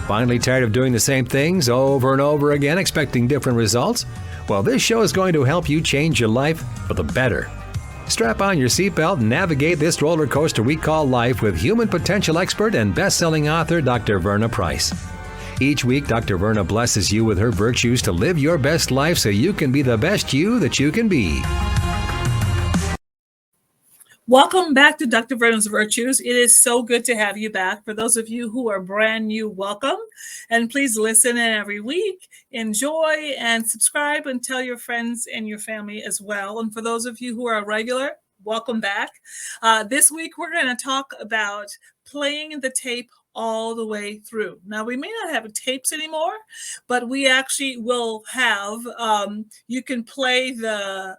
Finally tired of doing the same things over and over again, expecting different results? Well, this show is going to help you change your life for the better. Strap on your seatbelt and navigate this roller coaster we call life with human potential expert and best-selling author Dr. Verna Price. Each week, Dr. Verna blesses you with her virtues to live your best life so you can be the best you that you can be. Welcome back to Dr. Verna's Virtues. It is so good to have you back. For those of you who are brand new, welcome. And please listen in every week, enjoy, and subscribe, and tell your friends and your family as well. And for those of you who are regular, welcome back. This week, we're going to talk about playing the tape all the way through. Now, we may not have tapes anymore, but we actually will have, you can play the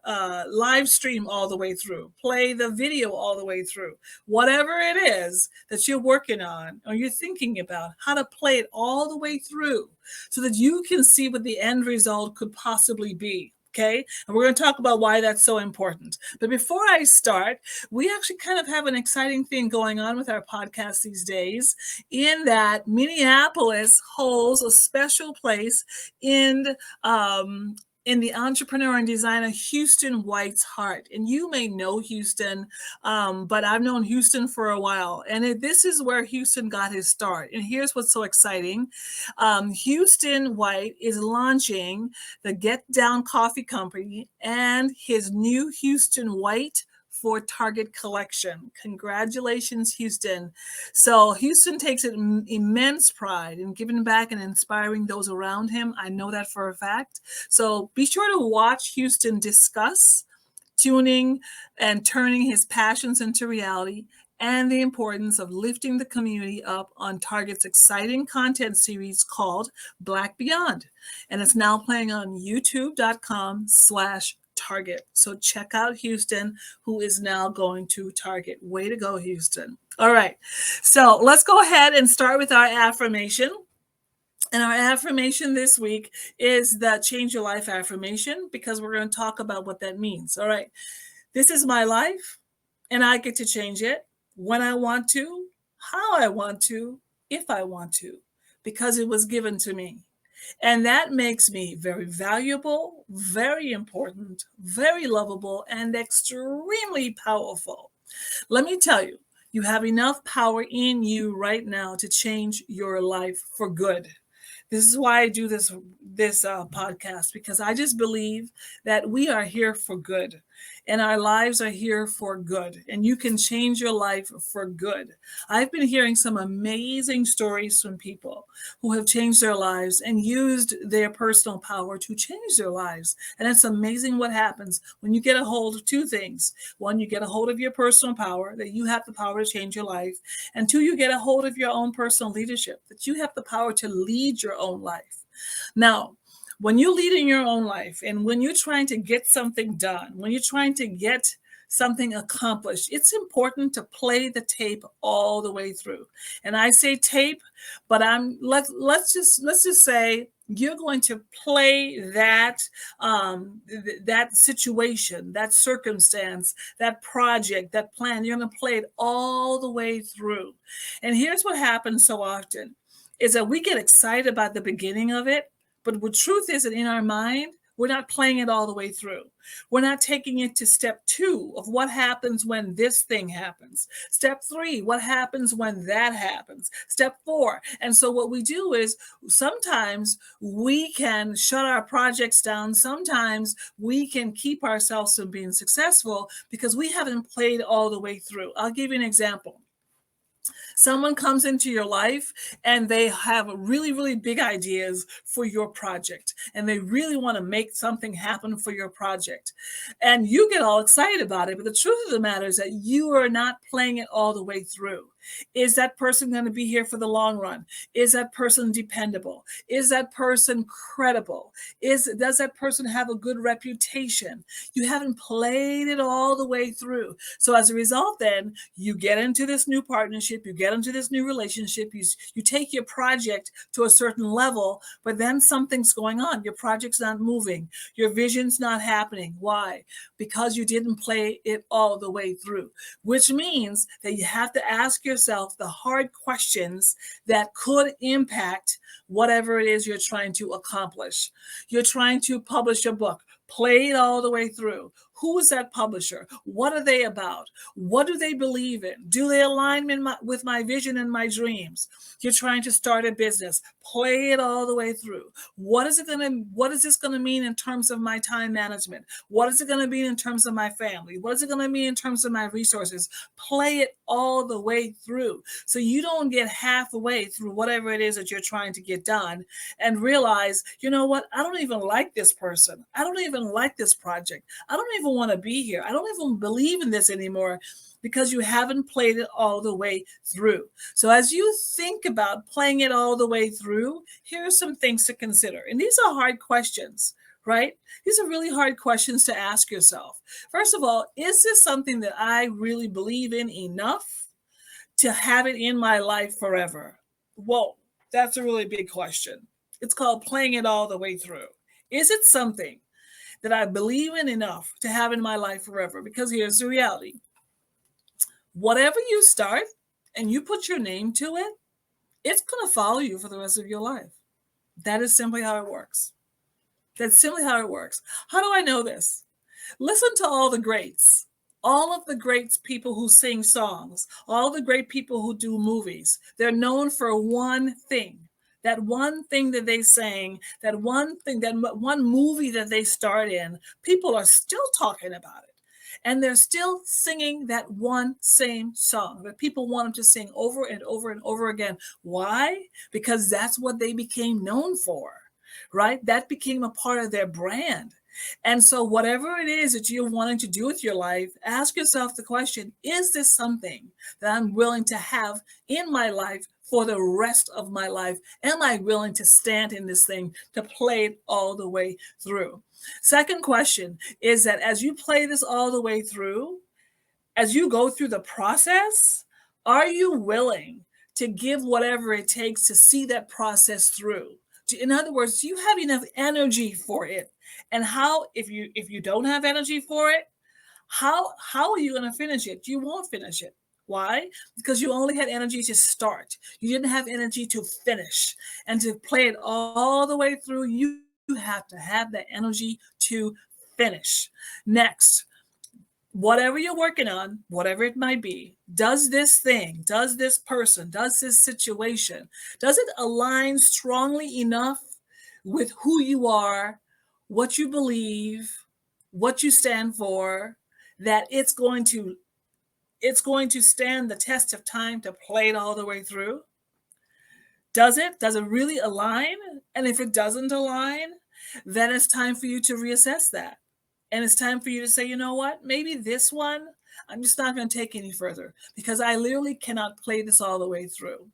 live stream all the way through, play the video all the way through, whatever it is that you're working on or you're thinking about, how to play it all the way through so that you can see what the end result could possibly be. Okay, and we're going to talk about why that's so important. But before I start, we actually kind of have an exciting thing going on with our podcast these days, in that Minneapolis holds a special place in the entrepreneur and designer Houston White's heart. And you may know Houston, but I've known Houston for a while. And this is where Houston got his start. And here's what's so exciting. Houston White is launching the Get Down Coffee Company and his new Houston White for Target collection. Congratulations, Houston. So Houston takes immense pride in giving back and inspiring those around him. I know that for a fact. So be sure to watch Houston discuss tuning and turning his passions into reality, and the importance of lifting the community up on Target's exciting content series called Black Beyond. And it's now playing on youtube.com/Target. So check out Houston, who is now going to Target. Way to go, Houston. All right. So let's go ahead and start with our affirmation. And our affirmation this week is the Change Your Life affirmation, because we're going to talk about what that means. All right. This is my life, and I get to change it when I want to, how I want to, if I want to, because it was given to me. And that makes me very valuable, very important, very lovable, and extremely powerful. Let me tell you, you have enough power in you right now to change your life for good. This is why I do this podcast, because I just believe that we are here for good, and our lives are here for good, and you can change your life for good. I've been hearing some amazing stories from people who have changed their lives and used their personal power to change their lives. And it's amazing what happens when you get a hold of two things. One, you get a hold of your personal power, that you have the power to change your life. And two, you get a hold of your own personal leadership, that you have the power to lead your own life. Now, when you lead in your own life, and when you're trying to get something done, when you're trying to get something accomplished, it's important to play the tape all the way through. And I say tape, but let's just say you're going to play that situation, that circumstance, that project, that plan. You're going to play it all the way through. And here's what happens so often, is that we get excited about the beginning of it. But the truth is that in our mind, we're not playing it all the way through. We're not taking it to step 2 of what happens when this thing happens. Step 3, what happens when that happens. Step 4. And so what we do is sometimes we can shut our projects down. Sometimes we can keep ourselves from being successful because we haven't played all the way through. I'll give you an example. Someone comes into your life and they have really, really big ideas for your project, and they really want to make something happen for your project. And you get all excited about it. But the truth of the matter is that you are not playing it all the way through. Is that person going to be here for the long run? Is that person dependable? Is that person credible? Does that person have a good reputation? You haven't played it all the way through. So as a result, then you get into this new partnership. relationship, you get into this new relationship, you take your project to a certain level, but then something's going on. Your project's not moving. Your vision's not happening. Why? Because you didn't play it all the way through, which means that you have to ask yourself the hard questions that could impact whatever it is you're trying to accomplish. You're trying to publish a book. Play it all the way through. Who is that publisher? What are they about? What do they believe in? Do they align with my vision and my dreams? You're trying to start a business. Play it all the way through. What is this going to mean in terms of my time management? What is it going to mean in terms of my family? What is it going to mean in terms of my resources? Play it all the way through, so you don't get halfway through whatever it is that you're trying to get done and realize, you know what? I don't even like this person. I don't even like this project. I don't even want to be here. I don't even believe in this anymore, because you haven't played it all the way through. So as you think about playing it all the way through, here are some things to consider. And these are hard questions, right? These are really hard questions to ask yourself. First of all, is this something that I really believe in enough to have it in my life forever? Whoa, that's a really big question. It's called playing it all the way through. Is it something that I believe in enough to have in my life forever? Because here's the reality. Whatever you start and you put your name to it, it's going to follow you for the rest of your life. That is simply how it works. That's simply how it works. How do I know this? Listen to all the greats, all of the greats, people who sing songs, all the great people who do movies. They're known for one thing. That one thing that they sang, that one movie that they starred in, people are still talking about it. And they're still singing that one same song that people want them to sing over and over and over again. Why? Because that's what they became known for, right? That became a part of their brand. And so whatever it is that you're wanting to do with your life, ask yourself the question, is this something that I'm willing to have in my life for the rest of my life? Am I willing to stand in this thing, to play it all the way through? Second question is that as you play this all the way through, as you go through the process, are you willing to give whatever it takes to see that process through? In other words, do you have enough energy for it? And how, if you don't have energy for it, how are you going to finish it? You won't finish it. Why? Because you only had energy to start. You didn't have energy to finish. And to play it all the way through, you have to have that energy to finish. Next, whatever you're working on, whatever it might be, does this thing, does this person, does this situation, does it align strongly enough with who you are, what you believe, what you stand for, that it's going to stand the test of time to play it all the way through? Does it really align? And if it doesn't align, then it's time for you to reassess that. And it's time for you to say, you know what, maybe this one, I'm just not going to take any further, because I literally cannot play this all the way through.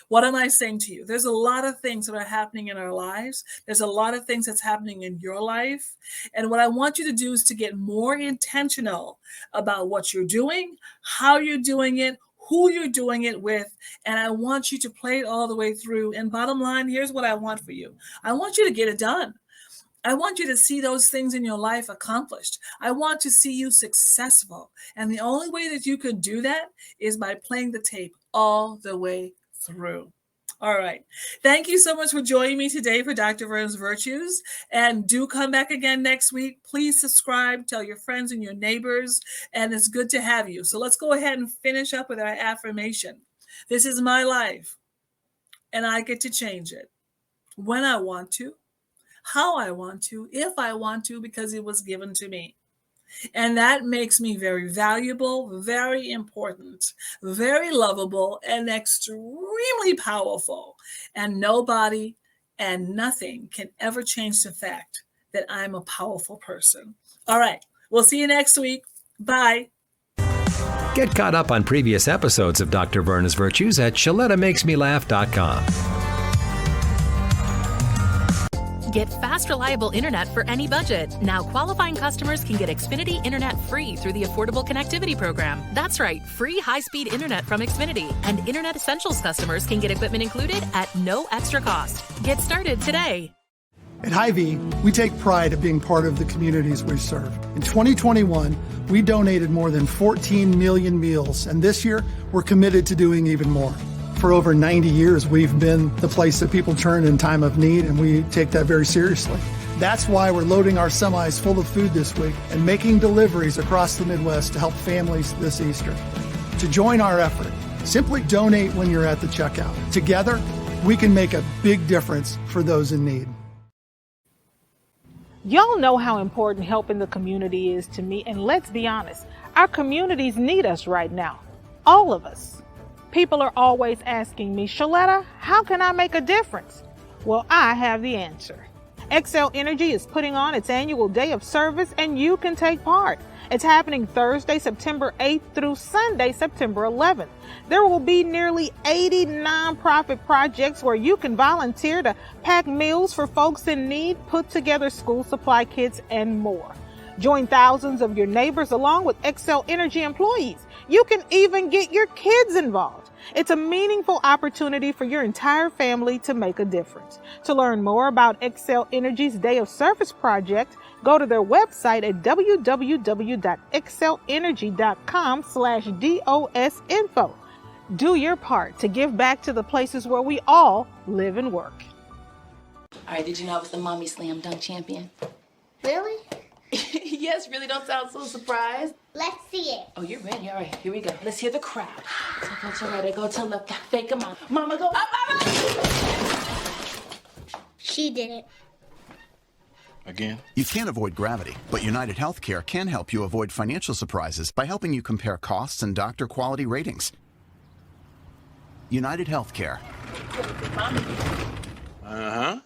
What am I saying to you? There's a lot of things that are happening in our lives. There's a lot of things that's happening in your life. And what I want you to do is to get more intentional about what you're doing, how you're doing it, who you're doing it with. And I want you to play it all the way through. And bottom line, here's what I want for you. I want you to get it done. I want you to see those things in your life accomplished. I want to see you successful. And the only way that you can do that is by playing the tape all the way through. All right. Thank you so much for joining me today for Dr. Verna's Virtues. And do come back again next week. Please subscribe, tell your friends and your neighbors, and it's good to have you. So let's go ahead and finish up with our affirmation. This is my life, and I get to change it when I want to, how I want to, if I want to, because it was given to me. And that makes me very valuable, very important, very lovable, and extremely powerful. And nobody and nothing can ever change the fact that I'm a powerful person. All right. We'll see you next week. Bye. Get caught up on previous episodes of Dr. Verna's Virtues at ShalettaMakesMeLaugh.com. Get fast, reliable internet for any budget. Now qualifying customers can get Xfinity Internet free through the Affordable Connectivity Program. That's right, free high-speed internet from Xfinity. And Internet Essentials customers can get equipment included at no extra cost. Get started today. At Hy-Vee, we take pride of being part of the communities we serve. In 2021, we donated more than 14 million meals, and this year, we're committed to doing even more. For over 90 years, we've been the place that people turn in time of need, and we take that very seriously. That's why we're loading our semis full of food this week and making deliveries across the Midwest to help families this Easter. To join our effort, simply donate when you're at the checkout. Together, we can make a big difference for those in need. Y'all know how important helping the community is to me, and let's be honest, our communities need us right now. All of us. People are always asking me, Shaletta, how can I make a difference? Well, I have the answer. Xcel Energy is putting on its annual day of service, and you can take part. It's happening Thursday, September 8th through Sunday, September 11th. There will be nearly 80 nonprofit projects where you can volunteer to pack meals for folks in need, put together school supply kits, and more. Join thousands of your neighbors along with Xcel Energy employees. You can even get your kids involved. It's a meaningful opportunity for your entire family to make a difference. To learn more about Xcel Energy's Day of Service project, go to their website at www.xcelenergy.com/DOSinfo. Do your part to give back to the places where we all live and work. All right, did you know I was the Mommy Slam Dunk Champion? Really? Yes, really, don't sound so surprised. Let's see it. Oh, you're ready. All right, here we go. Let's hear the crowd. So go to right, go to left, fake 'em out. Mama, go up, mama! She did it. Again? You can't avoid gravity, but United Healthcare can help you avoid financial surprises by helping you compare costs and doctor quality ratings. United Healthcare. Uh-huh.